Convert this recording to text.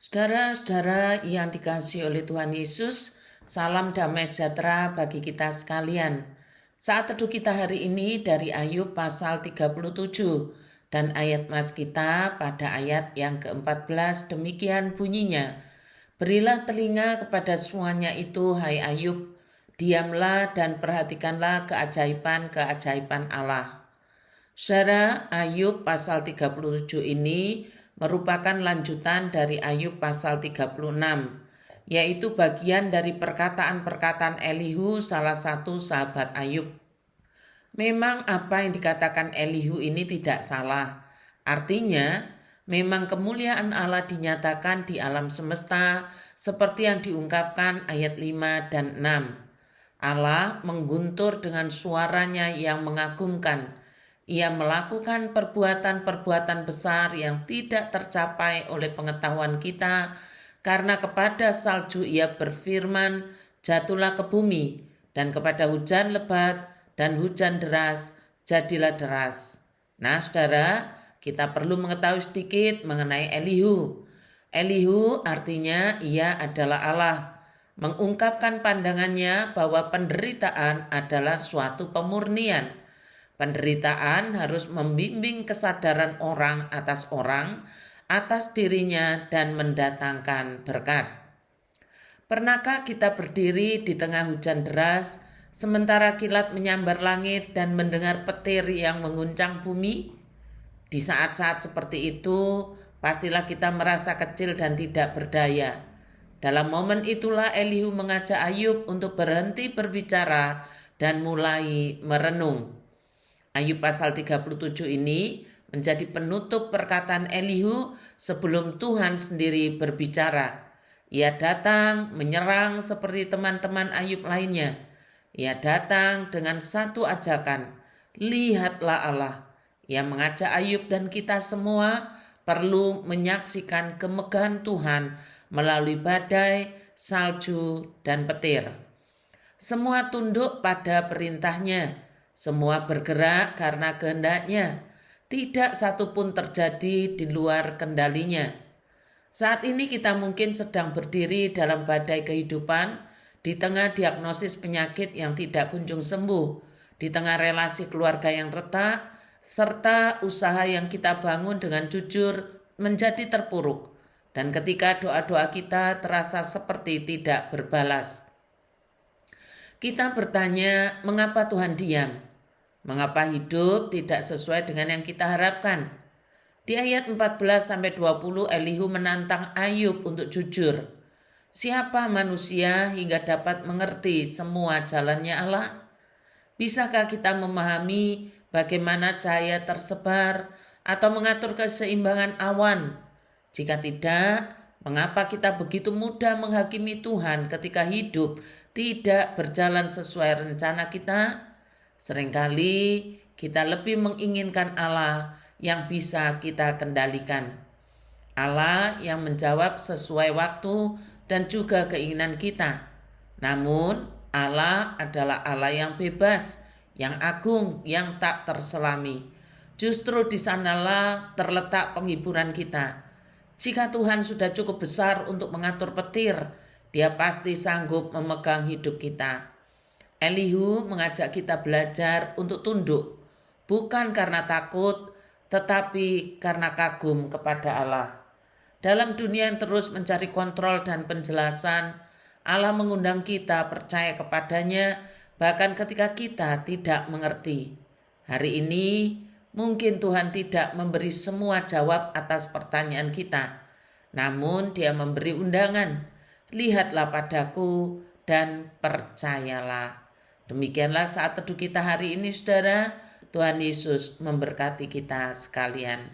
Saudara-saudara yang dikasihi oleh Tuhan Yesus, salam damai sejahtera bagi kita sekalian. Saat teduh kita hari ini dari Ayub pasal 37 dan ayat mas kita pada ayat yang ke-14 demikian bunyinya. Berilah telinga kepada semuanya itu, hai Ayub, diamlah dan perhatikanlah keajaiban-keajaiban Allah. Saudara, Ayub pasal 37 ini merupakan lanjutan dari Ayub pasal 36, yaitu bagian dari perkataan-perkataan Elihu, salah satu sahabat Ayub. Memang apa yang dikatakan Elihu ini tidak salah. Artinya, memang kemuliaan Allah dinyatakan di alam semesta seperti yang diungkapkan ayat 5 dan 6. Allah mengguntur dengan suaranya yang mengagumkan. Ia melakukan perbuatan-perbuatan besar yang tidak tercapai oleh pengetahuan kita, karena kepada salju ia berfirman, jatuhlah ke bumi, dan kepada hujan lebat dan hujan deras, jadilah deras. Nah saudara, kita perlu mengetahui sedikit mengenai Elihu. Elihu artinya ia adalah Allah, mengungkapkan pandangannya bahwa penderitaan adalah suatu pemurnian. Penderitaan harus membimbing kesadaran orang, atas dirinya dan mendatangkan berkat. Pernahkah kita berdiri di tengah hujan deras, sementara kilat menyambar langit dan mendengar petir yang mengguncang bumi? Di saat-saat seperti itu, pastilah kita merasa kecil dan tidak berdaya. Dalam momen itulah Elihu mengajak Ayub untuk berhenti berbicara dan mulai merenung. Ayub pasal 37 ini menjadi penutup perkataan Elihu sebelum Tuhan sendiri berbicara. Ia datang menyerang seperti teman-teman Ayub lainnya. Ia datang dengan satu ajakan, lihatlah Allah. Ia mengajak Ayub dan kita semua perlu menyaksikan kemegahan Tuhan melalui badai, salju, dan petir. Semua tunduk pada perintahnya. Semua bergerak karena kehendaknya. Tidak satu pun terjadi di luar kendalinya. Saat ini kita mungkin sedang berdiri dalam badai kehidupan, di tengah diagnosis penyakit yang tidak kunjung sembuh, di tengah relasi keluarga yang retak, serta usaha yang kita bangun dengan jujur menjadi terpuruk. Dan ketika doa-doa kita terasa seperti tidak berbalas. Kita bertanya, mengapa Tuhan diam? Mengapa hidup tidak sesuai dengan yang kita harapkan? Di ayat 14-20 Elihu menantang Ayub untuk jujur. Siapa manusia hingga dapat mengerti semua jalannya Allah? Bisakah kita memahami bagaimana cahaya tersebar atau mengatur keseimbangan awan? Jika tidak, mengapa kita begitu mudah menghakimi Tuhan ketika hidup tidak berjalan sesuai rencana kita? Seringkali kita lebih menginginkan Allah yang bisa kita kendalikan. Allah yang menjawab sesuai waktu dan juga keinginan kita. Namun Allah adalah Allah yang bebas, yang agung, yang tak terselami. Justru di sanalah terletak penghiburan kita. Jika Tuhan sudah cukup besar untuk mengatur petir, Dia pasti sanggup memegang hidup kita. Elihu mengajak kita belajar untuk tunduk, bukan karena takut, tetapi karena kagum kepada Allah. Dalam dunia yang terus mencari kontrol dan penjelasan, Allah mengundang kita percaya kepadanya, bahkan ketika kita tidak mengerti. Hari ini, mungkin Tuhan tidak memberi semua jawab atas pertanyaan kita, namun Dia memberi undangan, lihatlah padaku dan percayalah. Demikianlah saat teduh kita hari ini, saudara. Tuhan Yesus memberkati kita sekalian.